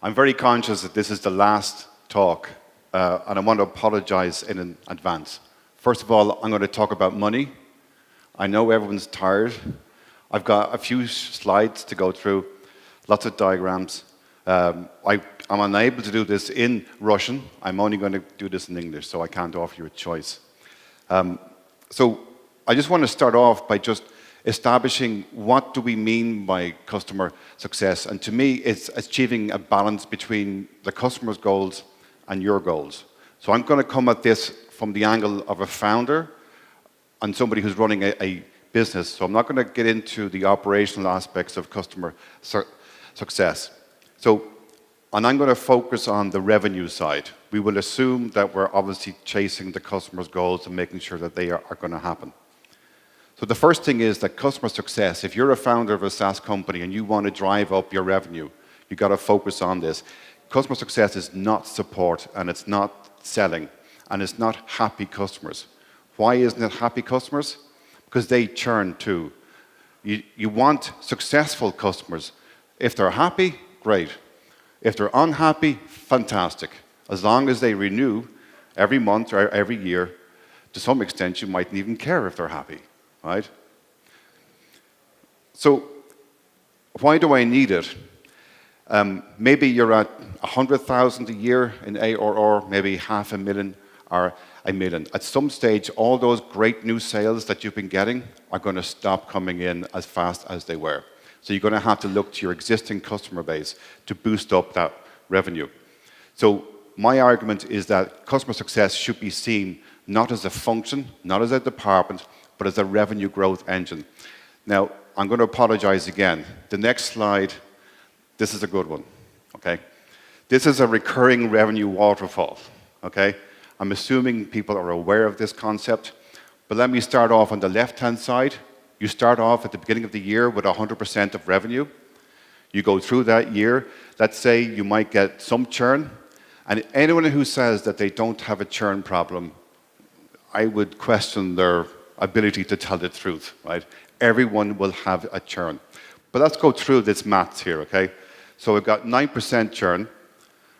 I'm very conscious that this is the last talk, and I want to apologize in advance. First of all, I'm going to talk about money. I know everyone's tired. I've got a few slides to go through, lots of diagrams. I'm unable to do this in Russian. I'm only going to do this in English, so I can't offer you a choice. So I just want to start off by just establishing what do we mean by customer success. And to me, it's achieving a balance between the customer's goals and your goals. So I'm going to come at this from the angle of a founder and somebody who's running a business. So I'm not going to get into the operational aspects of customer success. And I'm going to focus on the revenue side. We will assume that we're obviously chasing the customer's goals and making sure that they are going to happen. So the first thing is that customer success, if you're a founder of a SaaS company and you want to drive up your revenue, you've got to focus on this. Customer success is not support, and it's not selling, and it's not happy customers. Why isn't it happy customers? Because they churn too. You want successful customers. If they're happy, great. If they're unhappy, fantastic. As long as they renew every month or every year, to some extent, you mightn't even care if they're happy. Right? So why do I need it? Maybe you're at 100,000 a year in ARR, maybe 500,000 or 1 million. At some stage, all those great new sales that you've been getting are going to stop coming in as fast as they were. So you're going to have to look to your existing customer base to boost up that revenue. So my argument is that customer success should be seen not as a function, not as a department, but as a revenue growth engine. Now, I'm going to apologize again. The next slide, this is a good one, okay? This is a recurring revenue waterfall, okay? I'm assuming people are aware of this concept, but let me start off on the left-hand side. You start off at the beginning of the year with 100% of revenue. You go through that year. Let's say you might get some churn, and anyone who says that they don't have a churn problem, I would question their ability to tell the truth, right? Everyone will have a churn. But let's go through this maths here, okay? So we've got 9% churn,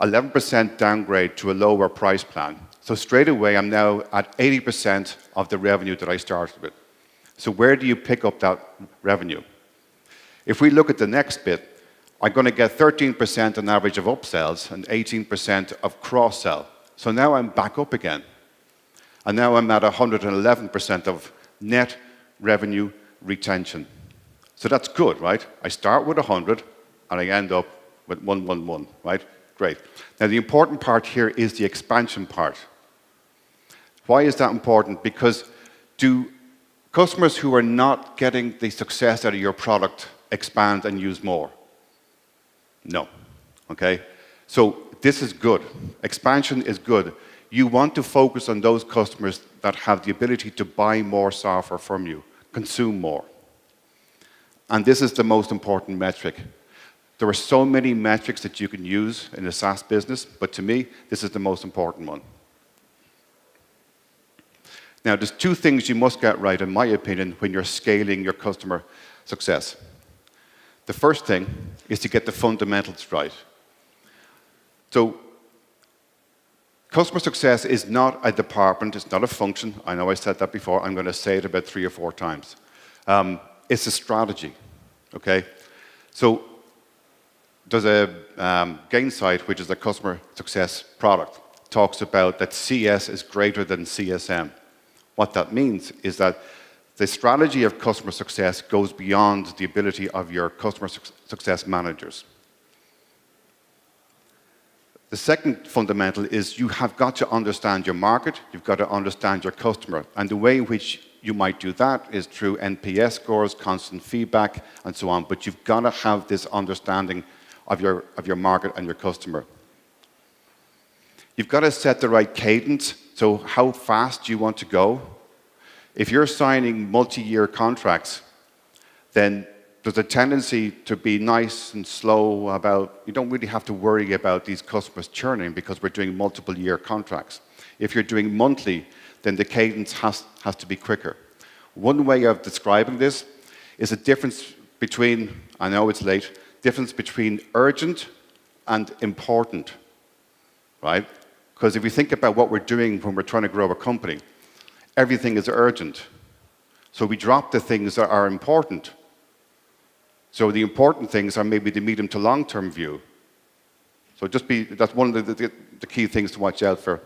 11% downgrade to a lower price plan. So straight away, I'm now at 80% of the revenue that I started with. So where do you pick up that revenue? If we look at the next bit, I'm going to get 13% on average of upsells and 18% of cross-sell. So now I'm back up again. And now I'm at 111% of net revenue retention. So that's good, right? I start with 100 and I end up with 111, right? Great. Now the important part here is the expansion part. Why is that important? Because do customers who are not getting the success out of your product expand and use more? No, okay? So this is good. Expansion is good. You want to focus on those customers that have the ability to buy more software from you, consume more. And this is the most important metric. There are so many metrics that you can use in a SaaS business, but to me, this is the most important one. Now, there's two things you must get right, in my opinion, when you're scaling your customer success. The first thing is to get the fundamentals right. So, customer success is not a department, it's not a function. I know I said that before, I'm going to say it about 3 or 4 times. It's a strategy, okay? So there's a Gainsight, which is a customer success product, talks about that CS is greater than CSM. What that means is that the strategy of customer success goes beyond the ability of your customer success managers. The second fundamental is you have got to understand your market, you've got to understand your customer, and the way in which you might do that is through NPS scores, constant feedback, and so on, but you've got to have this understanding of your market and your customer. You've got to set the right cadence, so how fast do you want to go? If you're signing multi-year contracts, then there's a tendency to be nice and slow about, you don't really have to worry about these customers churning because we're doing multiple year contracts. If you're doing monthly, then the cadence has to be quicker. One way of describing this is a difference between, I know it's late, difference between urgent and important, right? Because if you think about what we're doing when we're trying to grow a company, everything is urgent. So we drop the things that are important. So the important things are maybe the medium to long-term view. So that's one of the key things to watch out for.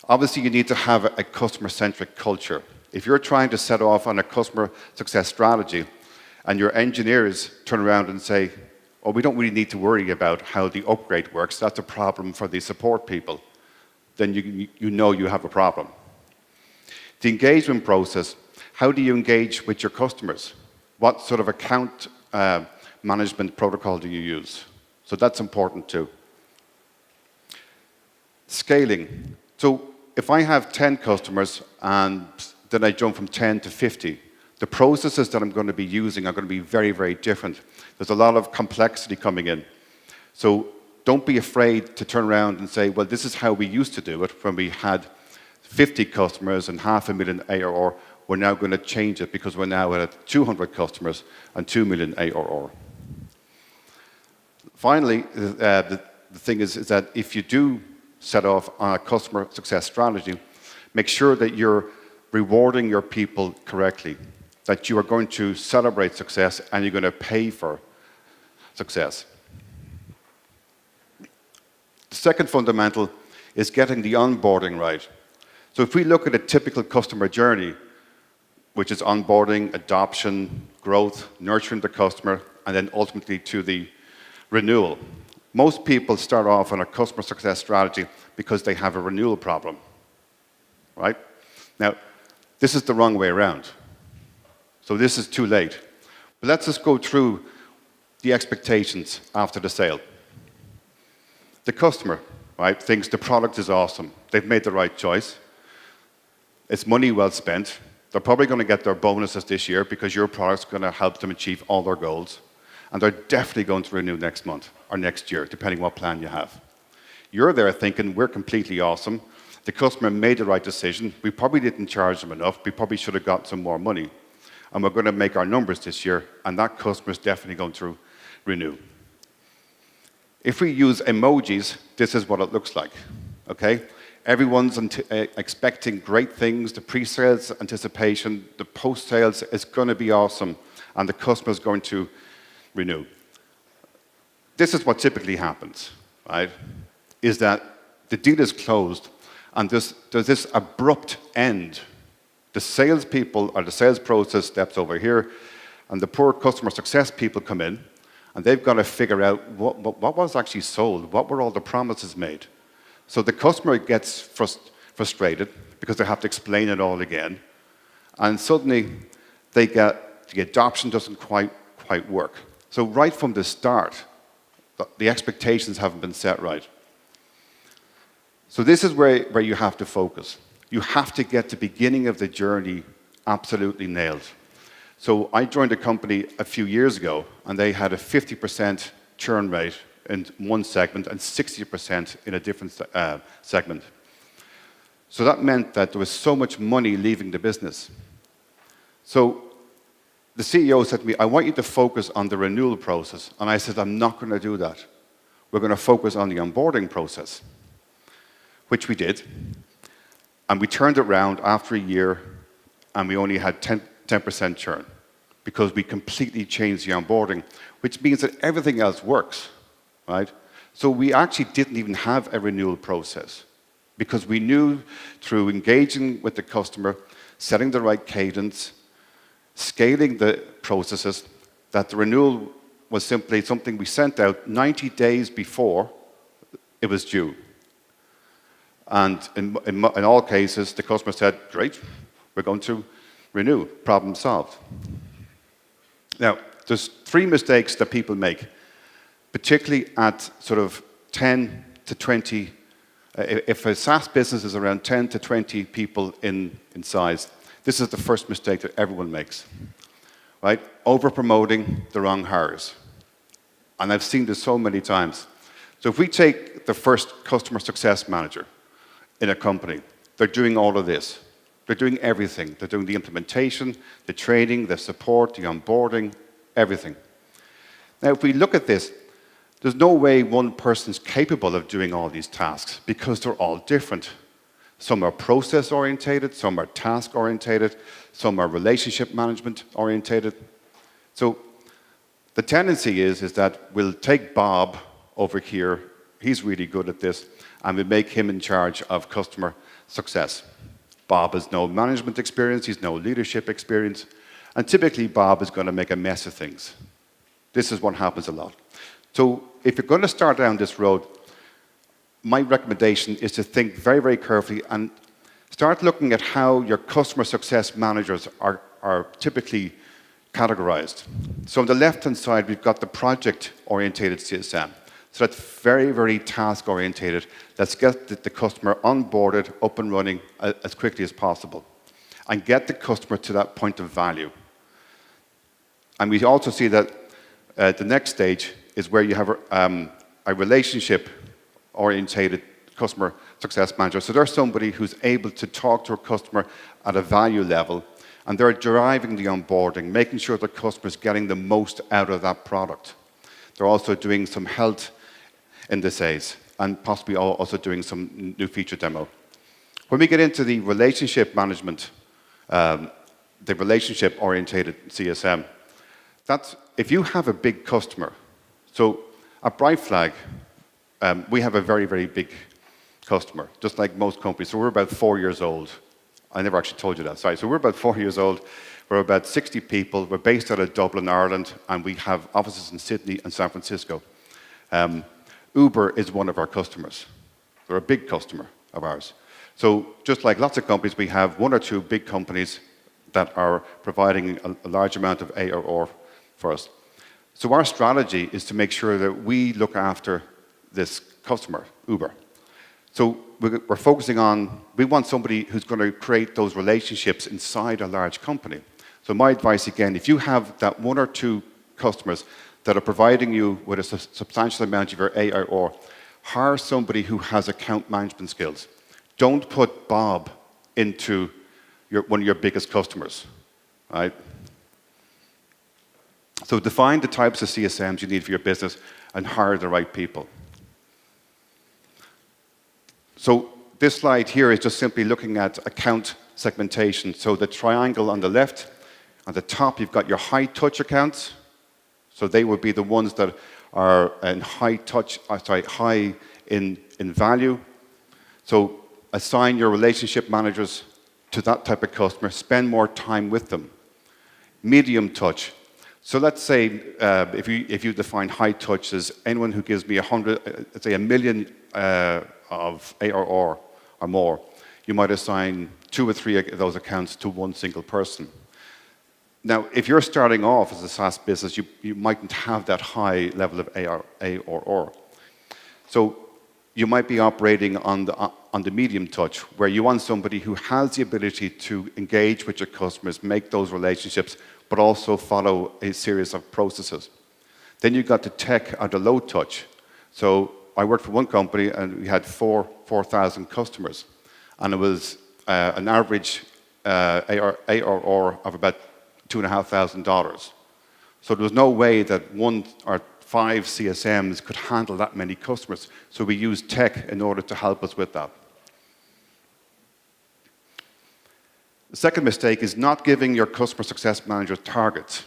Obviously, you need to have a customer-centric culture. If you're trying to set off on a customer success strategy and your engineers turn around and say, oh, we don't really need to worry about how the upgrade works, that's a problem for the support people, then you know you have a problem. The engagement process, how do you engage with your customers? What sort of account management protocol do you use? So that's important too. Scaling. So if I have 10 customers and then I jump from 10 to 50, the processes that I'm going to be using are going to be very, very different. There's a lot of complexity coming in. So don't be afraid to turn around and say, well, this is how we used to do it when we had 50 customers and 500,000 ARR. We're now going to change it because we're now at 200 customers and 2 million ARR. Finally, the thing is that if you do set off on a customer success strategy, make sure that you're rewarding your people correctly, that you are going to celebrate success and you're going to pay for success. The second fundamental is getting the onboarding right. So if we look at a typical customer journey, which is onboarding, adoption, growth, nurturing the customer, and then ultimately to the renewal. Most people start off on a customer success strategy because they have a renewal problem, right? Now, this is the wrong way around. So this is too late. But let's just go through the expectations after the sale. The customer, right, thinks the product is awesome. They've made the right choice. It's money well spent. They're probably going to get their bonuses this year because your product's going to help them achieve all their goals. And they're definitely going to renew next month or next year, depending what plan you have. You're there thinking, we're completely awesome. The customer made the right decision. We probably didn't charge them enough. We probably should have got some more money. And we're going to make our numbers this year, and that customer is definitely going to renew. If we use emojis, this is what it looks like, okay? Everyone's expecting great things, the pre-sales anticipation, the post-sales is going to be awesome, and the customer is going to renew. This is what typically happens, right? Is that the deal is closed, and there's this abrupt end. The salespeople or the sales process steps over here, and the poor customer success people come in, and they've got to figure out what was actually sold, what were all the promises made. So the customer gets frustrated because they have to explain it all again, and suddenly the adoption doesn't quite work. So right from the start, the expectations haven't been set right. So this is where you have to focus. You have to get the beginning of the journey absolutely nailed. So I joined a company a few years ago, and they had a 50% churn rate in one segment and 60% in a different segment. So that meant that there was so much money leaving the business. So the CEO said to me, I want you to focus on the renewal process. And I said, I'm not going to do that. We're going to focus on the onboarding process, which we did. And we turned it around after a year, and we only had 10% churn because we completely changed the onboarding, which means that everything else works, right? So we actually didn't even have a renewal process because we knew through engaging with the customer, setting the right cadence, scaling the processes, that the renewal was simply something we sent out 90 days before it was due. And in all cases, the customer said, great, we're going to renew, problem solved. Now, there's 3 mistakes that people make, particularly at sort of 10 to 20, if a SaaS business is around 10 to 20 people in size, this is the first mistake that everyone makes, right? Over-promoting the wrong hires. And I've seen this so many times. So if we take the first customer success manager in a company, they're doing all of this. They're doing everything. They're doing the implementation, the training, the support, the onboarding, everything. Now, if we look at this, There's no way one person's capable of doing all these tasks because they're all different. Some are process orientated, some are task orientated, some are relationship management orientated. So the tendency is that we'll take Bob over here, he's really good at this, and we make him in charge of customer success. Bob has no management experience, he's no leadership experience, and typically Bob is going to make a mess of things. This is what happens a lot. So if you're going to start down this road, my recommendation is to think very, very carefully and start looking at how your customer success managers are typically categorized. So on the left-hand side, we've got the project-orientated CSM. So that's very, very task-orientated. Let's get the customer onboarded, up and running as quickly as possible, and get the customer to that point of value. And we also see that the next stage is where you have a relationship-orientated customer success manager. So there's somebody who's able to talk to a customer at a value level, and they're driving the onboarding, making sure the customer's getting the most out of that product. They're also doing some health indices, and possibly also doing some new feature demo. When we get into the relationship management, the relationship-orientated CSM, that's if you have a big customer. So at Brightflag, we have a very, very big customer, just like most companies. So we're about 4 years old. I never actually told you that, sorry. So we're about 4 years old. We're about 60 people. We're based out of Dublin, Ireland, and we have offices in Sydney and San Francisco. Uber is one of our customers. They're a big customer of ours. So just like lots of companies, we have one or two big companies that are providing a large amount of ARR for us. So our strategy is to make sure that we look after this customer, Uber. So we're focusing on, we want somebody who's going to create those relationships inside a large company. So my advice again, if you have that one or two customers that are providing you with a substantial amount of your ARR, hire somebody who has account management skills. Don't put Bob into one of your biggest customers, right? So define the types of CSMs you need for your business and hire the right people. So this slide here is just simply looking at account segmentation. So the triangle on the left, on the top you've got your high touch accounts. So they would be the ones that are in high in value. So assign your relationship managers to that type of customer, spend more time with them. Medium touch. So let's say if you define high touch as anyone who gives me a million of ARR or more, you might assign 2 or 3 of those accounts to one single person. Now, if you're starting off as a SaaS business, you mightn't have that high level of ARR. So you might be operating on the medium touch, where you want somebody who has the ability to engage with your customers, make those relationships, but also follow a series of processes. Then you've got the tech at the low touch. So I worked for one company and we had 4,000 customers, and it was an average ARR of about $2,500. So there was no way that 1 or 5 CSMs could handle that many customers. So we used tech in order to help us with that. The second mistake is not giving your customer success manager targets.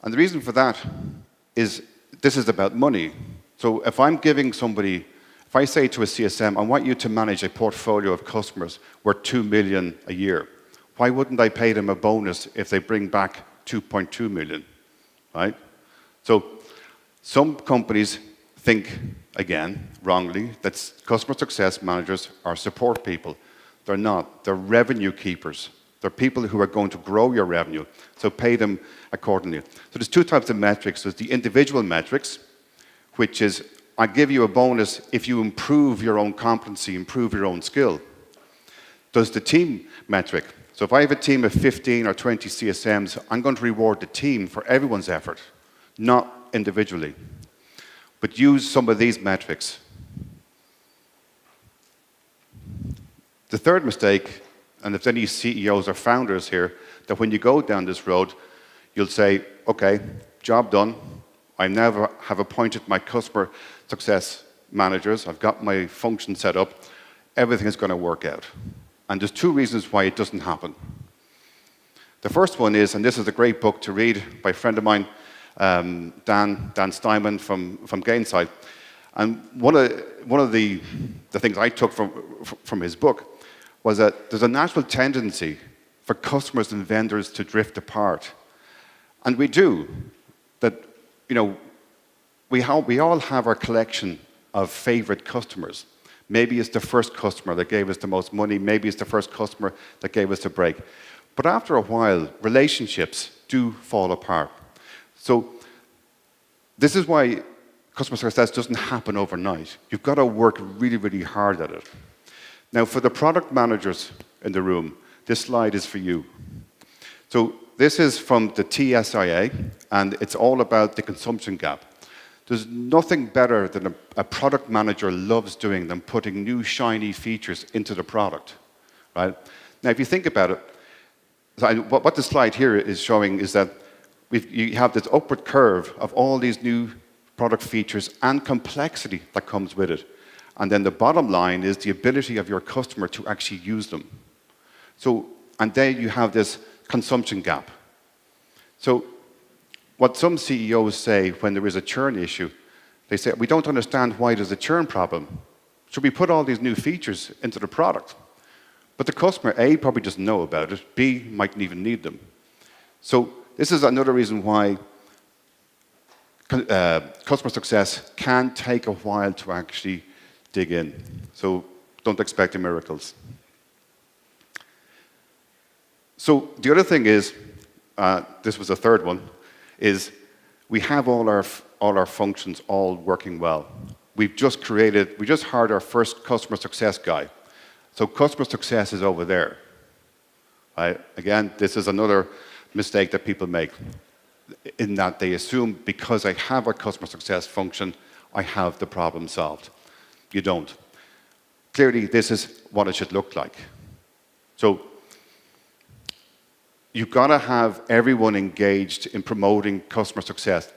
And the reason for that is this is about money. So if I'm giving somebody, if I say to a CSM, I want you to manage a portfolio of customers worth $2 million a year, why wouldn't I pay them a bonus if they bring back 2.2 million, right? So some companies think, again, wrongly, that customer success managers are support people. They're not. They're revenue keepers. They're people who are going to grow your revenue, so pay them accordingly. So there's 2 types of metrics. There's the individual metrics, which is, I give you a bonus if you improve your own competency, improve your own skill. There's the team metric. So if I have a team of 15 or 20 CSMs, I'm going to reward the team for everyone's effort, not individually. But use some of these metrics. The third mistake, and if any CEOs or founders here, that when you go down this road, you'll say, okay, job done. I now have appointed my customer success managers. I've got my function set up. Everything is going to work out. And there's two reasons why it doesn't happen. The first one is, and this is a great book to read by a friend of mine, Dan Steinman from Gainsight. And one of the things I took from his book was that there's a natural tendency for customers and vendors to drift apart. And we do. That, we all have our collection of favorite customers. Maybe it's the first customer that gave us the most money. Maybe it's the first customer that gave us the break. But after a while, relationships do fall apart. So this is why customer success doesn't happen overnight. You've got to work really, really hard at it. Now, for the product managers in the room, this slide is for you. So this is from the TSIA, and it's all about the consumption gap. There's nothing better than a product manager loves doing than putting new shiny features into the product, right? Now, if you think about it, what the slide here is showing is that you have this upward curve of all these new product features and complexity that comes with it. And then the bottom line is the ability of your customer to actually use them. So, and there you have this consumption gap. So what some CEOs say when there is a churn issue, they say, we don't understand why there's a churn problem. Should we put all these new features into the product? But the customer, A, probably doesn't know about it, B, mightn't even need them. So this is another reason why customer success can take a while to actually dig in. So don't expect miracles. So the other thing is, this was the third one, is we have all our functions all working well. We just hired our first customer success guy. So customer success is over there. Again, this is another mistake that people make, in that they assume because I have a customer success function, I have the problem solved. You don't. Clearly, this is what it should look like. So you've got to have everyone engaged in promoting customer success,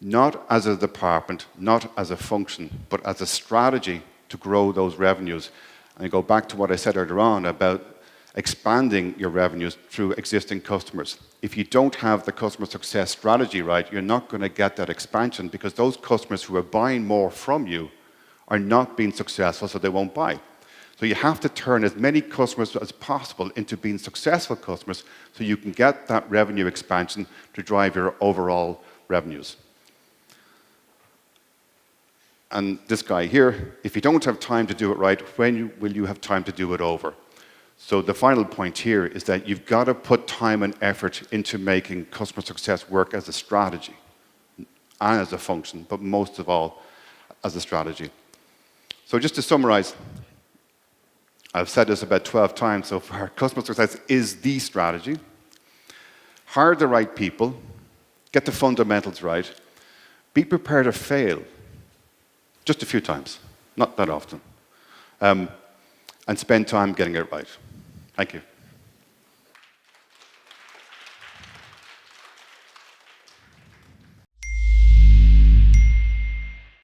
not as a department, not as a function, but as a strategy to grow those revenues. And I go back to what I said earlier on about expanding your revenues through existing customers. If you don't have the customer success strategy right, you're not going to get that expansion, because those customers who are buying more from you are not being successful, so they won't buy. So you have to turn as many customers as possible into being successful customers so you can get that revenue expansion to drive your overall revenues. And this guy here, if you don't have time to do it right, when will you have time to do it over? So the final point here is that you've got to put time and effort into making customer success work as a strategy and as a function, but most of all, as a strategy. So just to summarize, I've said this about 12 times so far, customer success is the strategy. Hire the right people, get the fundamentals right, be prepared to fail, just a few times, not that often, and spend time getting it right. Thank you.